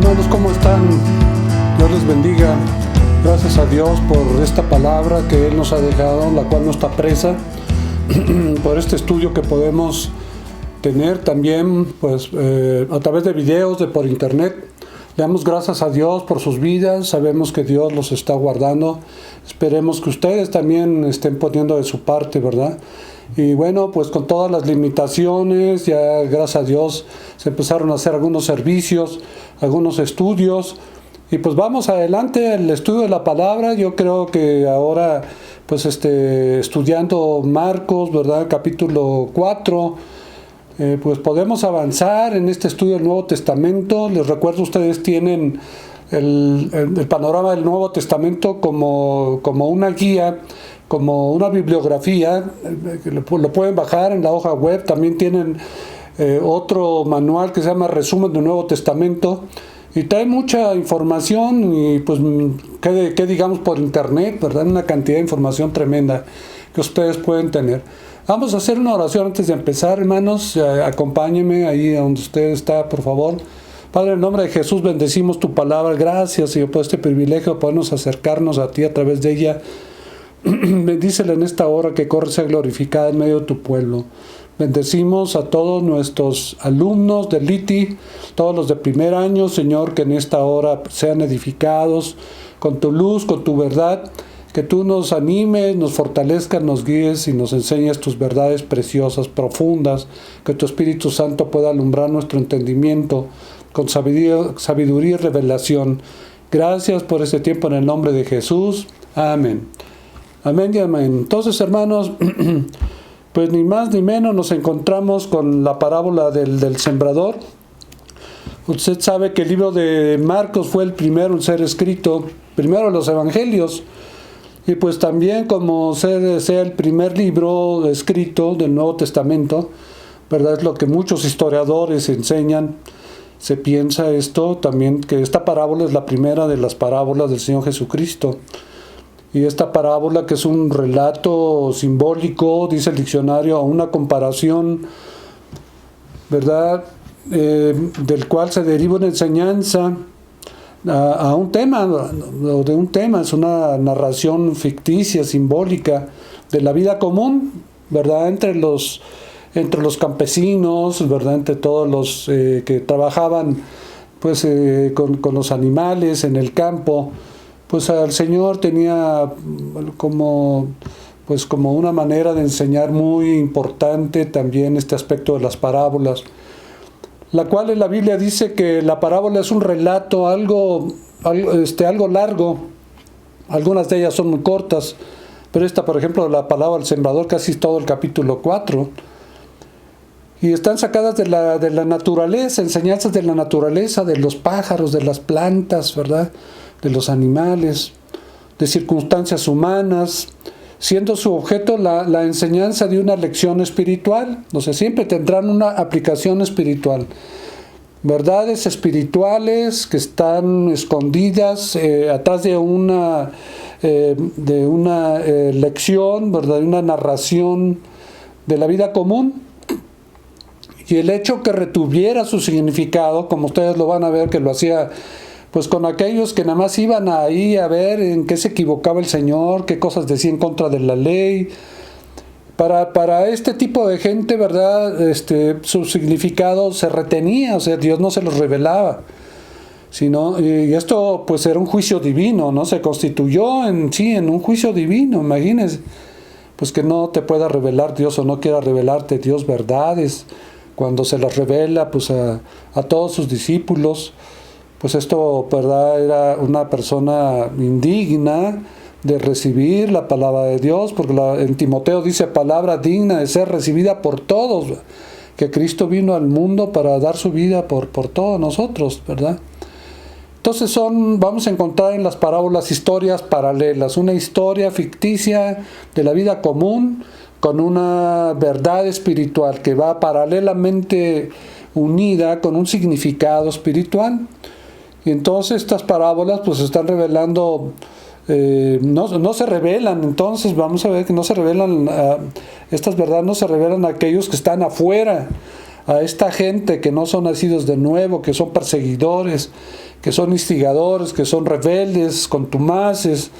hermanos, ¿cómo están? Dios les bendiga. Gracias a Dios por esta palabra que Él nos ha dejado, la cual no está presa, por este estudio que podemos tener también pues, a través de videos, por internet. Le damos gracias a Dios por sus vidas, sabemos que Dios los está guardando. Esperemos que ustedes también estén poniendo de su parte, ¿verdad? Y bueno, pues con todas las limitaciones, ya gracias a Dios se empezaron a hacer algunos servicios, algunos estudios. Y pues vamos adelante, el estudio de la palabra. Yo creo que ahora, pues estudiando Marcos, ¿verdad? Capítulo 4, pues podemos avanzar en este estudio del Nuevo Testamento. Les recuerdo, ustedes tienen el panorama del Nuevo Testamento como una guía, como una bibliografía, que lo pueden bajar en la hoja web. También tienen otro manual que se llama Resumen del Nuevo Testamento, y trae mucha información, y pues que digamos por internet, ¿verdad? Una cantidad de información tremenda que ustedes pueden tener. Vamos a hacer una oración antes de empezar, hermanos. Acompáñenme ahí donde usted está, por favor. Padre, en el nombre de Jesús bendecimos tu palabra. Gracias, Señor, por este privilegio de podernos acercarnos a ti a través de ella. Bendícela en esta hora, que corre sea glorificada en medio de tu pueblo. Bendecimos a todos nuestros alumnos del LITI, todos los de primer año, Señor, que en esta hora sean edificados con tu luz, con tu verdad. Que tú nos animes, nos fortalezcas, nos guíes y nos enseñes tus verdades preciosas, profundas. Que tu Espíritu Santo pueda alumbrar nuestro entendimiento con sabiduría y revelación. Gracias por este tiempo en el nombre de Jesús. Amén. Amén y amén. Entonces, hermanos, pues ni más ni menos nos encontramos con la parábola del sembrador. Usted sabe que el libro de Marcos fue el primero en ser escrito, primero de los evangelios, y pues también como sea el primer libro escrito del Nuevo Testamento, ¿verdad? Es lo que muchos historiadores enseñan. Se piensa esto también, que esta parábola es la primera de las parábolas del Señor Jesucristo. Y esta parábola, que es un relato simbólico, dice el diccionario, a una comparación, ¿verdad? Del cual se deriva una enseñanza a un tema, o de un tema. Es una narración ficticia, simbólica, de la vida común, ¿verdad? Entre los campesinos, ¿verdad? Entre todos los que trabajaban pues, con los animales en el campo. Pues el Señor tenía como una manera de enseñar muy importante también este aspecto de las parábolas, la cual en la Biblia dice que la parábola es un relato algo largo. Algunas de ellas son muy cortas, pero esta, por ejemplo, la parábola del sembrador, casi todo el capítulo 4. Y están sacadas de la naturaleza, enseñanzas de la naturaleza, de los pájaros, de las plantas, ¿verdad? De los animales, de circunstancias humanas, siendo su objeto la enseñanza de una lección espiritual. O sea, siempre tendrán una aplicación espiritual. Verdades espirituales que están escondidas atrás de una lección, ¿verdad? De una narración de la vida común. Y el hecho que retuviera su significado, como ustedes lo van a ver que lo hacía pues con aquellos que nada más iban ahí a ver en qué se equivocaba el Señor, qué cosas decía en contra de la ley. Para este tipo de gente, ¿verdad? Su significado se retenía, o sea, Dios no se los revelaba. Sino, y esto pues era un juicio divino, ¿no? Se constituyó en un juicio divino. Imagínense, pues que no te pueda revelar Dios, o no quiera revelarte Dios verdades, cuando se las revela pues a todos sus discípulos. Pues esto, ¿verdad? Era una persona indigna de recibir la palabra de Dios, porque en Timoteo dice palabra digna de ser recibida por todos, que Cristo vino al mundo para dar su vida por todos nosotros, ¿verdad? Entonces vamos a encontrar en las parábolas historias paralelas, una historia ficticia de la vida común con una verdad espiritual que va paralelamente unida con un significado espiritual. Y entonces estas parábolas pues están revelando, no se revelan. Entonces vamos a ver que no se revelan, estas verdades no se revelan a aquellos que están afuera, a esta gente que no son nacidos de nuevo, que son perseguidores, que son instigadores, que son rebeldes, contumaces,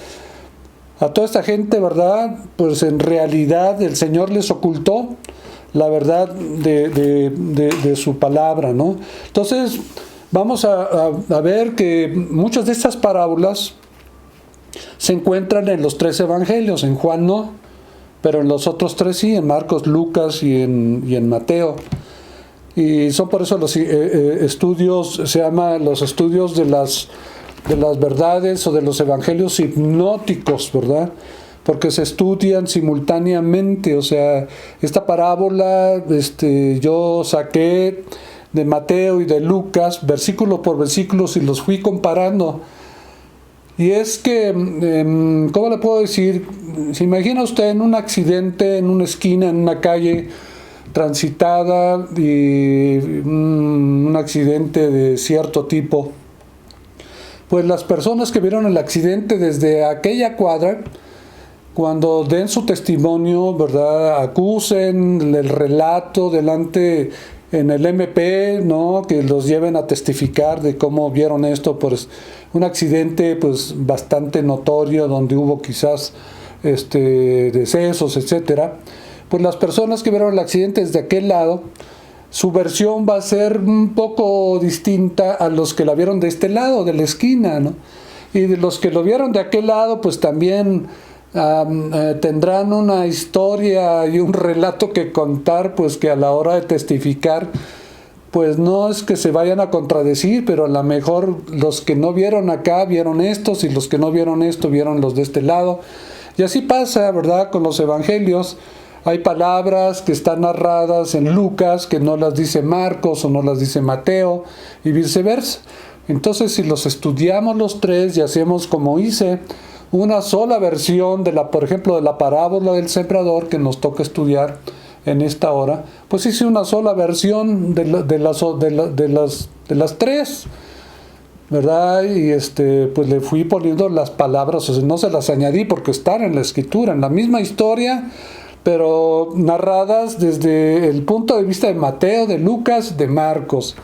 a toda esta gente, ¿verdad? Pues en realidad el Señor les ocultó la verdad de su palabra, ¿no? Entonces, vamos a ver que muchas de estas parábolas se encuentran en los 3 evangelios, en Juan no, pero en los otros 3 sí, en Marcos, Lucas y en Mateo. Y son por eso los estudios, se llama los estudios de las verdades o de los evangelios hipnóticos, ¿verdad? Porque se estudian simultáneamente. O sea, esta parábola yo saqué de Mateo y de Lucas, versículo por versículo, y los fui comparando. Y es que, ¿cómo le puedo decir? Se imagina usted en un accidente, en una esquina, en una calle transitada, y un accidente de cierto tipo. Pues las personas que vieron el accidente desde aquella cuadra, cuando den su testimonio, ¿verdad?, acusen el relato delante en el MP, ¿no?, que los lleven a testificar de cómo vieron esto, pues un accidente pues bastante notorio, donde hubo quizás decesos, etcétera. Pues las personas que vieron el accidente desde aquel lado, su versión va a ser un poco distinta a los que la vieron de este lado, de la esquina, ¿no? Y de los que lo vieron de aquel lado, pues también tendrán una historia y un relato que contar, pues que a la hora de testificar, pues no es que se vayan a contradecir, pero a lo mejor los que no vieron acá vieron estos, y los que no vieron esto vieron los de este lado. Y así pasa, ¿verdad?, con los evangelios. Hay palabras que están narradas en Lucas que no las dice Marcos o no las dice Mateo, y viceversa. Entonces, si los estudiamos los 3 y hacemos como hice, una sola versión por ejemplo, de la parábola del sembrador que nos toca estudiar en esta hora, pues hice una sola versión de las 3, ¿verdad? Y pues le fui poniendo las palabras, o sea, no se las añadí porque están en la escritura, en la misma historia, pero narradas desde el punto de vista de Mateo, de Lucas, de Marcos.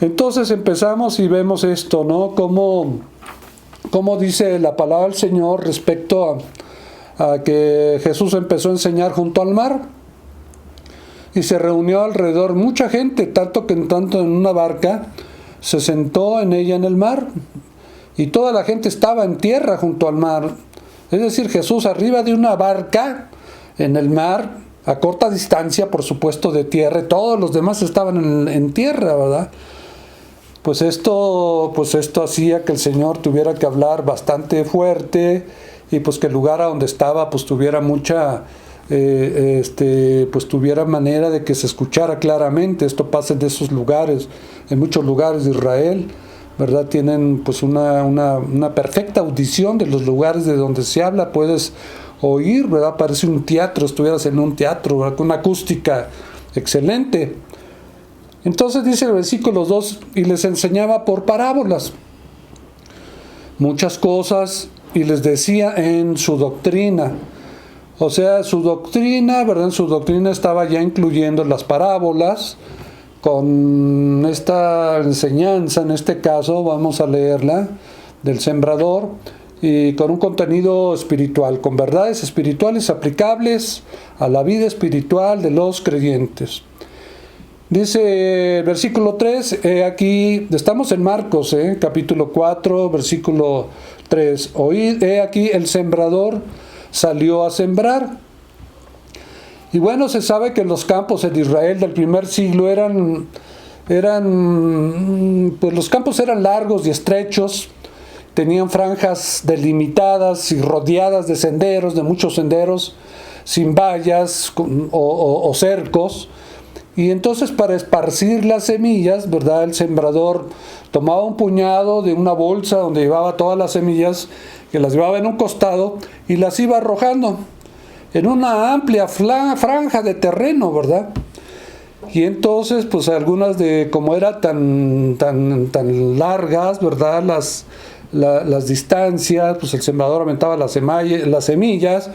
Entonces empezamos y vemos esto, ¿no? Cómo dice la palabra del Señor respecto a que Jesús empezó a enseñar junto al mar, y se reunió alrededor mucha gente, tanto en una barca se sentó en ella en el mar, y toda la gente estaba en tierra junto al mar. Es decir, Jesús arriba de una barca en el mar, a corta distancia, por supuesto, de tierra, y todos los demás estaban en tierra, ¿verdad? Pues esto hacía que el Señor tuviera que hablar bastante fuerte, y pues que el lugar a donde estaba pues tuviera mucha, pues tuviera manera de que se escuchara claramente. Esto pasa en esos lugares, en muchos lugares de Israel, ¿verdad? Tienen pues una perfecta audición de los lugares de donde se habla, puedes oír, ¿verdad? Parece un teatro, estuvieras en un teatro, ¿verdad?, con una acústica excelente. Entonces dice el versículo 2, y les enseñaba por parábolas muchas cosas, y les decía en su doctrina. O sea, su doctrina, ¿verdad? En su doctrina estaba ya incluyendo las parábolas, con esta enseñanza, en este caso vamos a leerla, del sembrador, y con un contenido espiritual, con verdades espirituales aplicables a la vida espiritual de los creyentes. Dice el versículo 3, aquí, estamos en Marcos, capítulo 4, versículo 3. Oíd, aquí el sembrador salió a sembrar. Y bueno, se sabe que los campos en Israel del primer siglo pues los campos eran largos y estrechos, tenían franjas delimitadas y rodeadas de senderos, de muchos senderos, sin vallas o cercos. Y entonces, para esparcir las semillas, ¿verdad?, el sembrador tomaba un puñado de una bolsa donde llevaba todas las semillas, que las llevaba en un costado, y las iba arrojando en una amplia franja de terreno, ¿verdad? Y entonces, pues algunas como era tan largas, ¿verdad?, las distancias, pues el sembrador aventaba las semillas,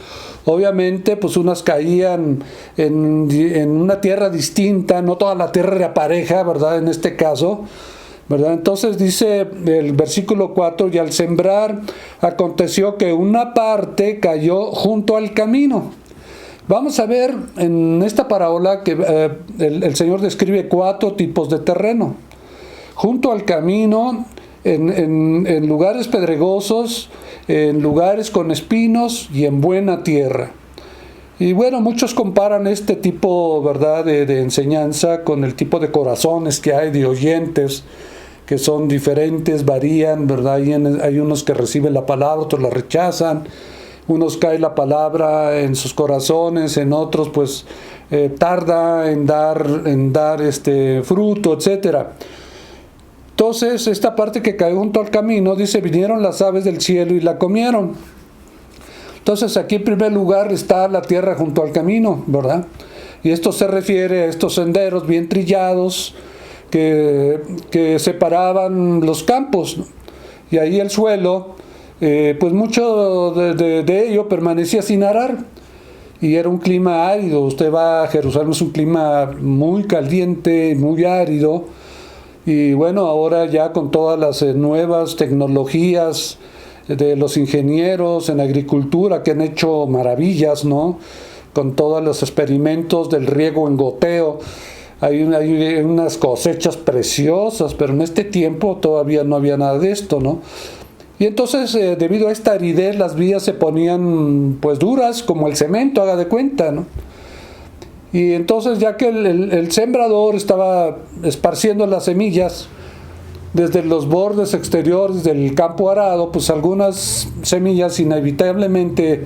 obviamente pues unas caían en una tierra distinta, no toda la tierra era pareja, ¿verdad? En este caso, ¿verdad? Entonces dice el versículo 4, y al sembrar aconteció que una parte cayó junto al camino. Vamos a ver en esta parábola que el Señor describe 4 tipos de terreno. Junto al camino, en lugares pedregosos, en lugares con espinos y en buena tierra. Y bueno, muchos comparan este tipo, ¿verdad?, de enseñanza con el tipo de corazones que hay de oyentes, que son diferentes, varían, ¿verdad? Hay unos que reciben la palabra, otros la rechazan. Unos cae la palabra en sus corazones, en otros pues tarda en dar fruto, etcétera. Entonces, esta parte que cae junto al camino, dice, vinieron las aves del cielo y la comieron. Entonces, aquí en primer lugar está la tierra junto al camino, ¿verdad? Y esto se refiere a estos senderos bien trillados que separaban los campos, ¿no? Y ahí el suelo, pues mucho de ello permanecía sin arar. Y era un clima árido. Usted va a Jerusalén, es un clima muy caliente, muy árido. Y bueno, ahora ya con todas las nuevas tecnologías de los ingenieros en agricultura que han hecho maravillas, ¿no? Con todos los experimentos del riego en goteo, hay unas cosechas preciosas, pero en este tiempo todavía no había nada de esto, ¿no? Y entonces, debido a esta aridez, las vías se ponían pues duras, como el cemento, haga de cuenta, ¿no? Y entonces, ya que el sembrador estaba esparciendo las semillas desde los bordes exteriores del campo arado, pues algunas semillas inevitablemente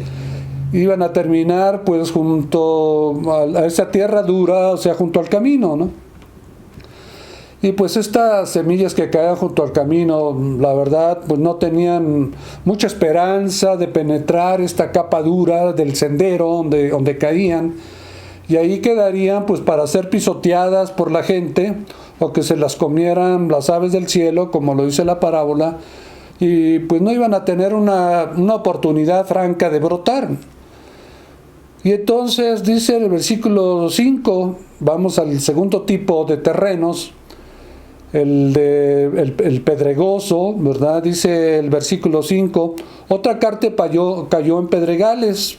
iban a terminar pues junto a esa tierra dura, o sea, junto al camino, ¿no? Y pues estas semillas que caían junto al camino, la verdad, pues no tenían mucha esperanza de penetrar esta capa dura del sendero donde caían, y ahí quedarían pues para ser pisoteadas por la gente, o que se las comieran las aves del cielo, como lo dice la parábola, y pues no iban a tener una oportunidad franca de brotar. Y entonces dice el versículo 5, vamos al segundo tipo de terrenos, el pedregoso, ¿verdad? Dice el versículo 5, otra parte cayó en pedregales,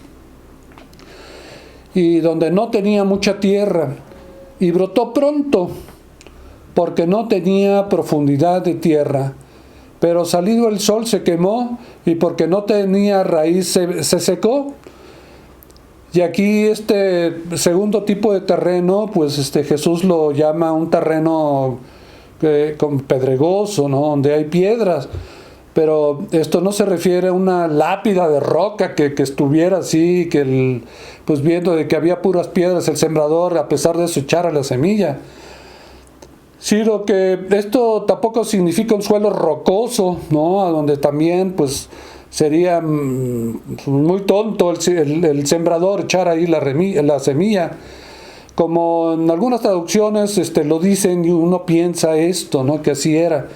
y donde no tenía mucha tierra, y brotó pronto, porque no tenía profundidad de tierra. Pero salido el sol se quemó, y porque no tenía raíz se secó. Y aquí este segundo tipo de terreno, pues Jesús lo llama un terreno con pedregoso, ¿no? Donde hay piedras. Pero esto no se refiere a una lápida de roca que estuviera así, pues viendo de que había puras piedras, el sembrador a pesar de eso echara la semilla. Sino que esto tampoco significa un suelo rocoso, ¿no? Donde también pues sería muy tonto el sembrador echar ahí la semilla. Como en algunas traducciones lo dicen, y uno piensa esto, ¿no? Que así era.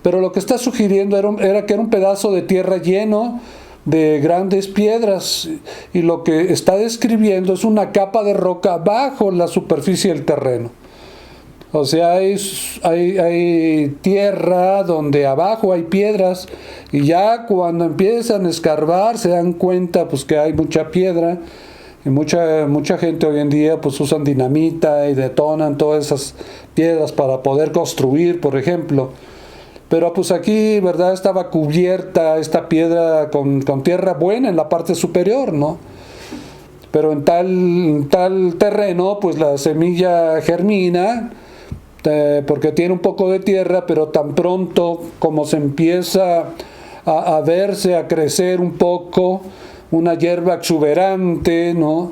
Pero lo que está sugiriendo era que era un pedazo de tierra lleno de grandes piedras, y lo que está describiendo es una capa de roca bajo la superficie del terreno. O sea, hay tierra donde abajo hay piedras, y ya cuando empiezan a escarbar se dan cuenta pues que hay mucha piedra, y mucha gente hoy en día pues usan dinamita y detonan todas esas piedras para poder construir, por ejemplo. Pero pues aquí, ¿verdad?, estaba cubierta esta piedra con tierra buena en la parte superior, ¿no? Pero en tal terreno, pues la semilla germina, porque tiene un poco de tierra, pero tan pronto como se empieza a verse, a crecer un poco, una hierba exuberante, ¿no?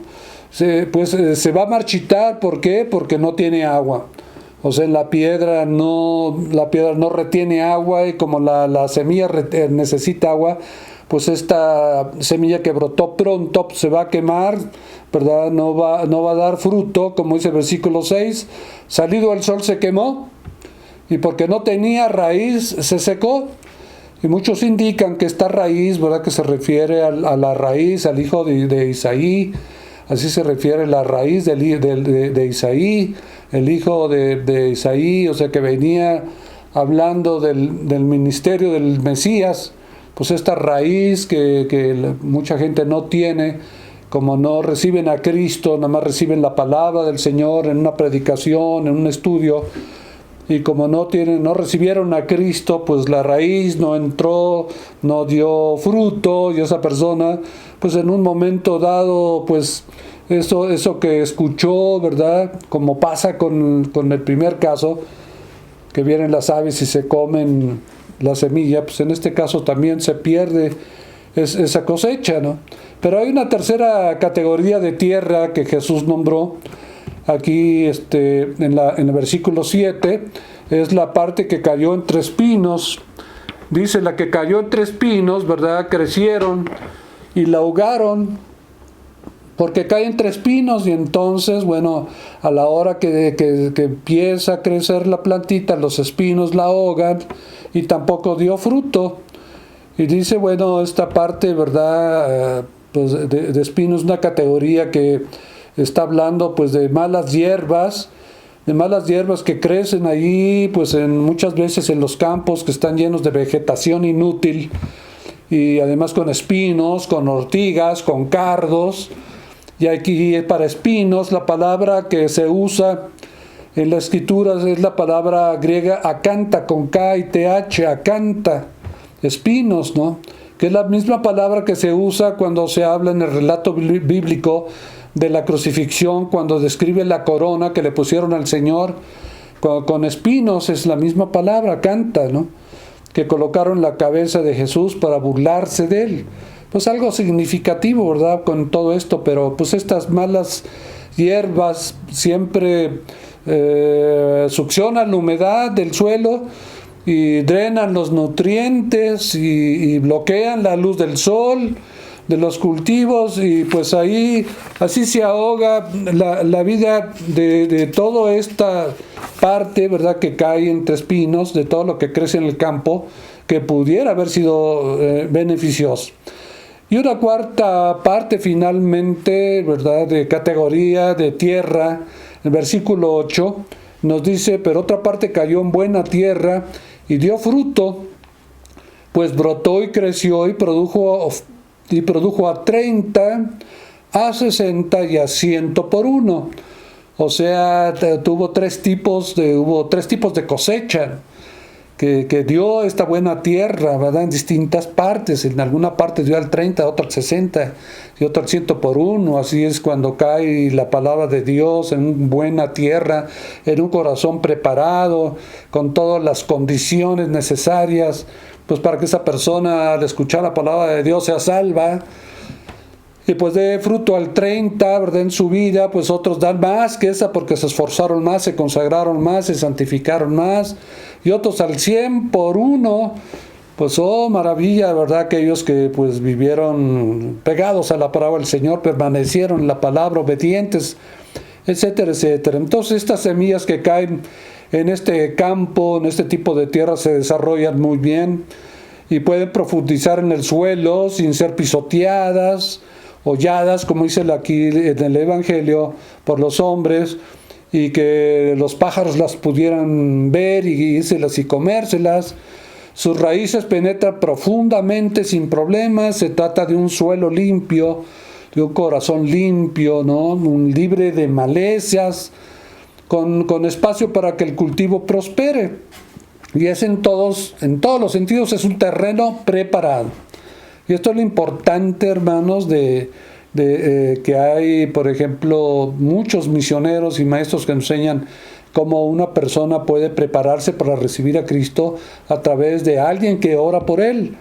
Pues se va a marchitar. ¿Por qué? Porque no tiene agua. O sea, la piedra no retiene agua, y como la semilla necesita agua, pues esta semilla que brotó pronto se va a quemar, ¿verdad? No va a dar fruto, como dice el versículo 6. Salido el sol se quemó, y porque no tenía raíz se secó. Y muchos indican que esta raíz, ¿verdad?, que se refiere a la raíz, al hijo de Isaí, así se refiere la raíz de Isaí, el hijo de Isaí, o sea que venía hablando del ministerio del Mesías, pues esta raíz que mucha gente no tiene, como no reciben a Cristo, nada más reciben la palabra del Señor en una predicación, en un estudio, y como no recibieron a Cristo, pues la raíz no entró, no dio fruto, y esa persona, pues en un momento dado, pues eso que escuchó, ¿verdad? Como pasa con el primer caso, que vienen las aves y se comen la semilla, pues en este caso también se pierde esa cosecha, ¿no? Pero hay una tercera categoría de tierra que Jesús nombró aquí en el versículo 7, es la parte que cayó entre espinos. Dice, la que cayó entre espinos, ¿verdad?, crecieron y la ahogaron, porque cae entre espinos, y entonces, bueno, a la hora que empieza a crecer la plantita, los espinos la ahogan y tampoco dio fruto. Y dice, bueno, esta parte, ¿verdad?, pues de espinos, una categoría que está hablando pues de malas hierbas que crecen ahí, pues muchas veces en los campos que están llenos de vegetación inútil, y además con espinos, con ortigas, con cardos. Y aquí para espinos, la palabra que se usa en la escritura es la palabra griega acanta, con K y TH, acanta, espinos, ¿no? Que es la misma palabra que se usa cuando se habla en el relato bíblico de la crucifixión, cuando describe la corona que le pusieron al Señor con espinos. Es la misma palabra, canta, ¿no?, que colocaron la cabeza de Jesús para burlarse de él. Pues algo significativo, ¿verdad?, con todo esto. Pero pues estas malas hierbas siempre succionan la humedad del suelo y drenan los nutrientes y bloquean la luz del sol, de los cultivos, y pues así se ahoga la vida de toda esta parte, ¿verdad?, que cae entre espinos, de todo lo que crece en el campo, que pudiera haber sido beneficioso. Y una cuarta parte finalmente, ¿verdad?, de categoría de tierra, el versículo 8 nos dice, pero otra parte cayó en buena tierra y dio fruto, pues brotó y creció y produjo a 30, a 60 y a 100 por uno. O sea, hubo tres tipos de cosecha que dio esta buena tierra, ¿verdad?, en distintas partes. En alguna parte dio al 30, otra al 60 y otra al 100 por uno. Así es cuando cae la palabra de Dios en una buena tierra, en un corazón preparado, con todas las condiciones necesarias, pues para que esa persona, al escuchar la palabra de Dios, sea salva. Y pues dé fruto al 30, ¿verdad?, en su vida. Pues otros dan más que esa porque se esforzaron más, se consagraron más, se santificaron más. Y otros al 100 por uno. Pues maravilla, ¿verdad?, aquellos que pues vivieron pegados a la palabra del Señor, permanecieron en la palabra, obedientes, etcétera, etcétera. Entonces estas semillas que caen en este campo, en este tipo de tierra, se desarrollan muy bien y pueden profundizar en el suelo sin ser pisoteadas, holladas, como dice aquí en el Evangelio, por los hombres, y que los pájaros las pudieran ver y comérselas. Sus raíces penetran profundamente sin problemas. Se trata de un suelo limpio, de un corazón limpio, ¿no?, libre de malezas, con espacio para que el cultivo prospere. Y es en todos los sentidos, es un terreno preparado. Y esto es lo importante, hermanos, de que hay, por ejemplo, muchos misioneros y maestros que enseñan cómo una persona puede prepararse para recibir a Cristo a través de alguien que ora por él.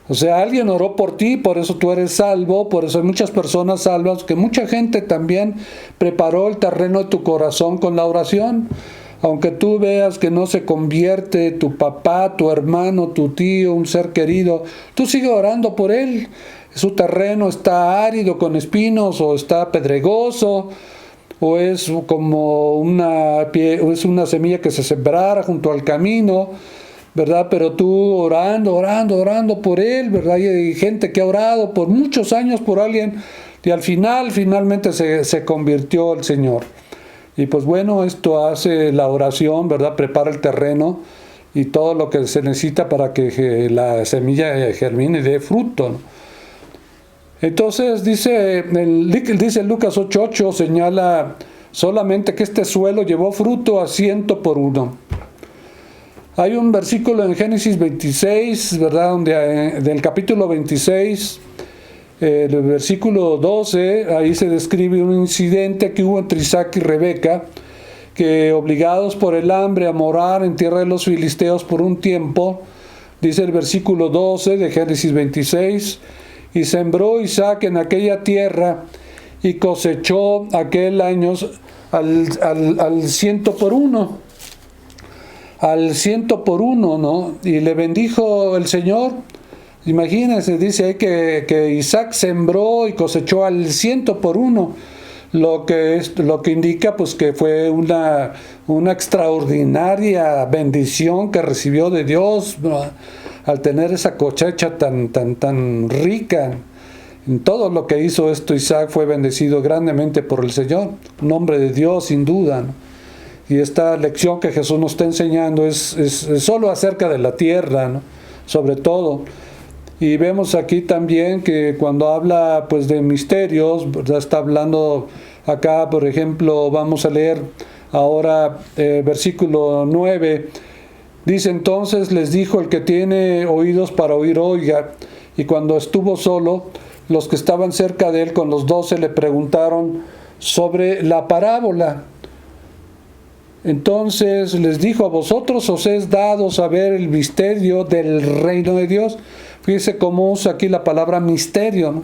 O sea, alguien oró por ti, por eso tú eres salvo, por eso hay muchas personas salvas, que mucha gente también preparó el terreno de tu corazón con la oración. Aunque tú veas que no se convierte tu papá, tu hermano, tu tío, un ser querido, tú sigue orando por él. Su terreno está árido con espinos, o está pedregoso, o es como una semilla que se sembrara junto al camino, ¿verdad? Pero tú orando por él, ¿verdad? Y hay gente que ha orado por muchos años por alguien y finalmente se convirtió al Señor. Y pues bueno, esto hace la oración, ¿verdad? Prepara el terreno y todo lo que se necesita para que la semilla germine y dé fruto, ¿no? Entonces dice Lucas 8:8, señala solamente que este suelo llevó fruto a 100 por uno. Hay un versículo en Génesis 26, ¿verdad? Del capítulo 26, el versículo 12, ahí se describe un incidente que hubo entre Isaac y Rebeca, que obligados por el hambre a morar en tierra de los filisteos por un tiempo, dice el versículo 12 de Génesis 26, y sembró Isaac en aquella tierra y cosechó aquel año al 100 por uno. Al 100 por uno, ¿no? Y le bendijo el Señor. Imagínense, dice ahí que Isaac sembró y cosechó al 100 por uno, lo que indica pues que fue una extraordinaria bendición que recibió de Dios, ¿no? Al tener esa cosecha tan rica. En todo lo que hizo esto, Isaac fue bendecido grandemente por el Señor, un hombre de Dios sin duda, ¿no? Y esta lección que Jesús nos está enseñando es solo acerca de la tierra, ¿no? Sobre todo. Y vemos aquí también que cuando habla pues de misterios, ¿verdad? Está hablando acá, por ejemplo, vamos a leer ahora versículo 9. Dice: entonces les dijo: el que tiene oídos para oír, oiga. Y cuando estuvo solo, los que estaban cerca de él con los 12 le preguntaron sobre la parábola. Entonces les dijo: a vosotros os es dado saber el misterio del reino de Dios. Fíjese cómo usa aquí la palabra misterio, ¿no?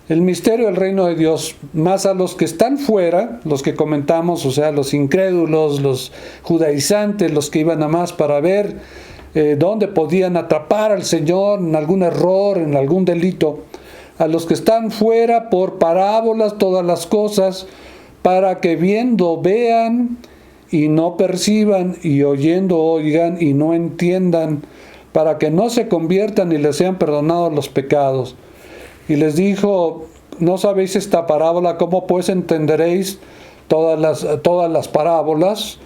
El misterio del reino de Dios, más a los que están fuera, los que comentamos, o sea, los incrédulos, los judaizantes, los que iban a más para ver dónde podían atrapar al Señor en algún error, en algún delito. A los que están fuera, por parábolas, todas las cosas, para que viendo vean y no perciban, y oyendo oigan y no entiendan, para que no se conviertan y les sean perdonados los pecados. Y les dijo: ¿no sabéis esta parábola? ¿Cómo pues entenderéis todas las parábolas?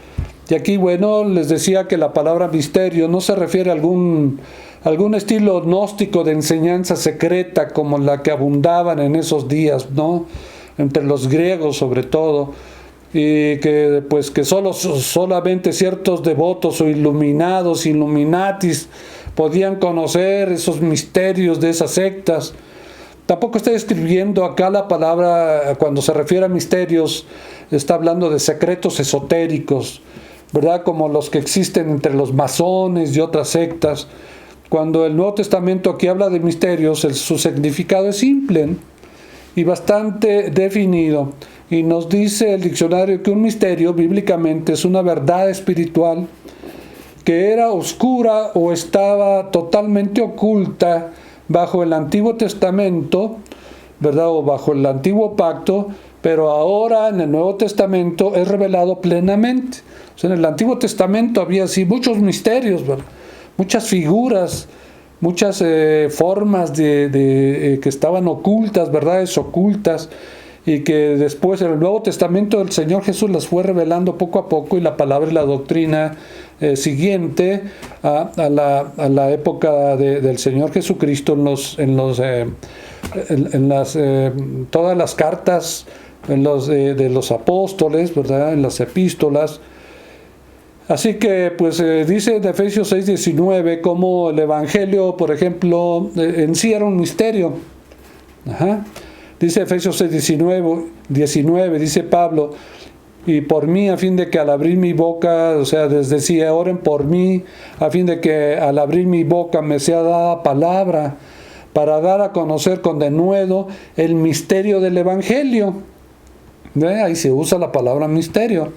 Y aquí, bueno, les decía que la palabra misterio no se refiere a algún estilo gnóstico de enseñanza secreta como la que abundaban en esos días, ¿no? Entre los griegos sobre todo, y que solamente ciertos devotos o iluminados, illuminatis, podían conocer esos misterios de esas sectas. Tampoco está escribiendo acá la palabra, cuando se refiere a misterios, está hablando de secretos esotéricos, ¿verdad? Como los que existen entre los masones y otras sectas. Cuando el Nuevo Testamento aquí habla de misterios, su significado es simple y bastante definido. Y nos dice el diccionario que un misterio bíblicamente es una verdad espiritual que era oscura o estaba totalmente oculta bajo el Antiguo Testamento, ¿verdad? O bajo el Antiguo Pacto, pero ahora en el Nuevo Testamento es revelado plenamente. O sea, en el Antiguo Testamento había así muchos misterios, ¿verdad? Muchas figuras, muchas formas que estaban ocultas, verdades ocultas, y que después en el Nuevo Testamento el Señor Jesús las fue revelando poco a poco, y la palabra y la doctrina siguiente a la época del Señor Jesucristo todas las cartas de los apóstoles, ¿verdad? En las epístolas. Así que pues dice en Efesios 6:19 como el Evangelio, por ejemplo, en sí era un misterio. Dice Efesios 6:19, dice Pablo: y por mí, a fin de que al abrir mi boca, o sea, les decía, oren por mí, a fin de que al abrir mi boca me sea dada palabra, para dar a conocer con denuedo el misterio del Evangelio. Ahí se usa la palabra misterio.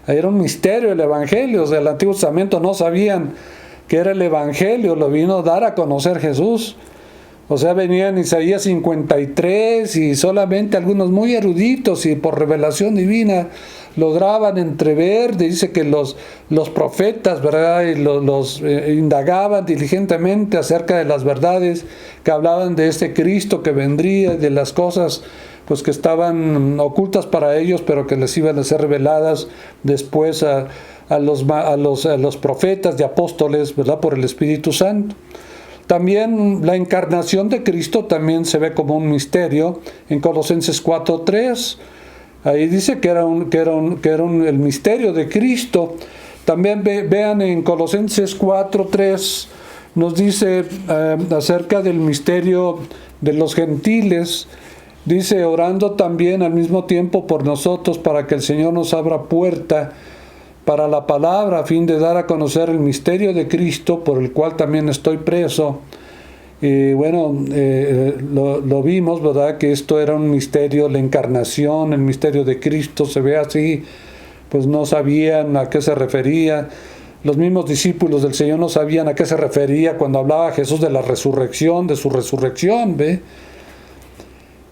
Ahí era un misterio el Evangelio. O sea, el Antiguo Testamento no sabían que era el Evangelio, lo vino a dar a conocer Jesús. O sea, venían Isaías 53 y solamente algunos muy eruditos y por revelación divina lograban entrever. Dice que los profetas, ¿verdad? Y los indagaban diligentemente acerca de las verdades que hablaban de este Cristo que vendría, de las cosas pues que estaban ocultas para ellos, pero que les iban a ser reveladas después a los profetas y apóstoles, ¿verdad? Por el Espíritu Santo. También la encarnación de Cristo también se ve como un misterio en Colosenses 4:3. Ahí dice que era el misterio de Cristo. También vean en Colosenses 4:3 nos dice acerca del misterio de los gentiles. Dice, orando también al mismo tiempo por nosotros para que el Señor nos abra puerta para la palabra, a fin de dar a conocer el misterio de Cristo, por el cual también estoy preso. Y bueno, lo vimos, ¿verdad? Que esto era un misterio, la encarnación, el misterio de Cristo, se ve así, pues no sabían a qué se refería. Los mismos discípulos del Señor no sabían a qué se refería cuando hablaba Jesús de la resurrección, de su resurrección, ¿ve?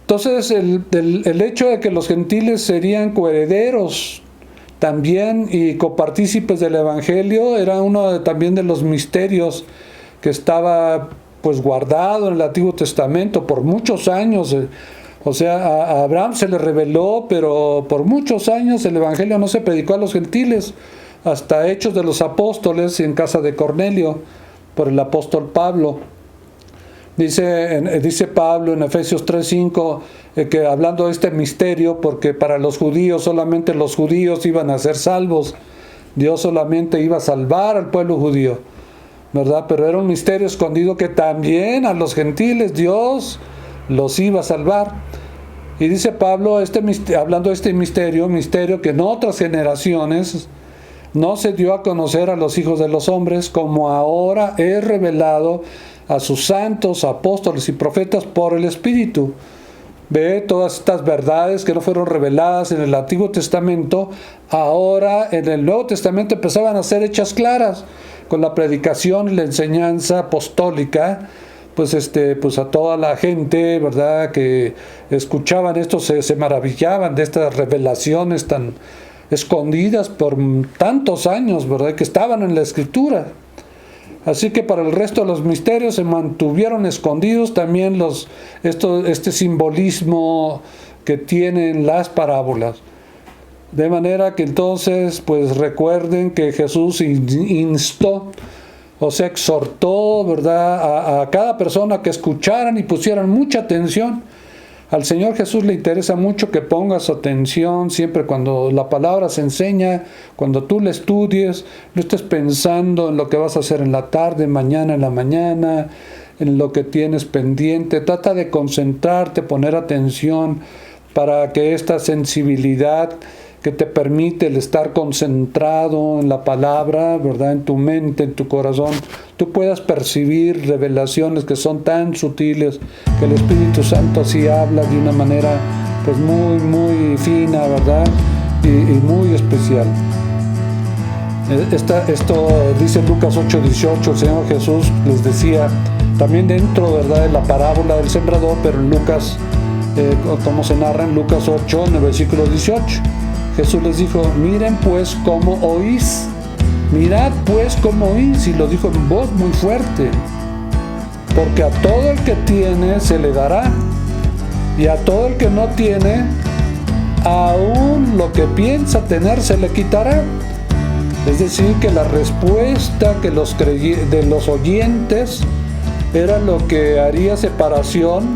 Entonces, el hecho de que los gentiles serían coherederos también y copartícipes del Evangelio era uno también de los misterios que estaba pues guardado en el Antiguo Testamento por muchos años. O sea, a Abraham se le reveló, pero por muchos años el Evangelio no se predicó a los gentiles, hasta Hechos de los Apóstoles en casa de Cornelio, por el apóstol Pablo. Dice Pablo en Efesios 3:5 que hablando de este misterio, porque para los judíos solamente los judíos iban a ser salvos, Dios solamente iba a salvar al pueblo judío, ¿verdad? Pero era un misterio escondido que también a los gentiles Dios los iba a salvar. Y dice Pablo, hablando de este misterio que en otras generaciones no se dio a conocer a los hijos de los hombres, como ahora es revelado a sus santos, apóstoles y profetas por el Espíritu. Ve todas estas verdades que no fueron reveladas en el Antiguo Testamento, ahora en el Nuevo Testamento empezaban a ser hechas claras con la predicación y la enseñanza apostólica. Pues a toda la gente, ¿verdad?, que escuchaban esto se maravillaban de estas revelaciones tan escondidas por tantos años, ¿verdad?, que estaban en la Escritura. Así que para el resto de los misterios se mantuvieron escondidos también este simbolismo que tienen las parábolas. De manera que entonces, pues recuerden que Jesús instó, o sea, exhortó, ¿verdad?, a cada persona que escucharan y pusieran mucha atención. Al Señor Jesús le interesa mucho que pongas atención siempre cuando la palabra se enseña, cuando tú la estudies, no estés pensando en lo que vas a hacer en la tarde, mañana en la mañana, en lo que tienes pendiente. Trata de concentrarte, poner atención para que esta sensibilidad que te permite el estar concentrado en la palabra, ¿verdad?, en tu mente, en tu corazón, tú puedas percibir revelaciones que son tan sutiles, que el Espíritu Santo así habla de una manera pues muy, muy fina, ¿verdad?, y muy especial. Esto dice Lucas 8:18, el Señor Jesús les decía, también dentro, ¿verdad?, de la parábola del sembrador, pero en Lucas, como se narra en Lucas 8, en el versículo 18, Jesús les dijo, miren pues cómo oís, mirad pues cómo oís, y lo dijo en voz muy fuerte, porque a todo el que tiene se le dará, y a todo el que no tiene, aún lo que piensa tener se le quitará. Es decir, que la respuesta de los oyentes era lo que haría separación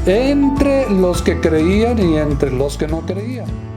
entre los que creían y entre los que no creían.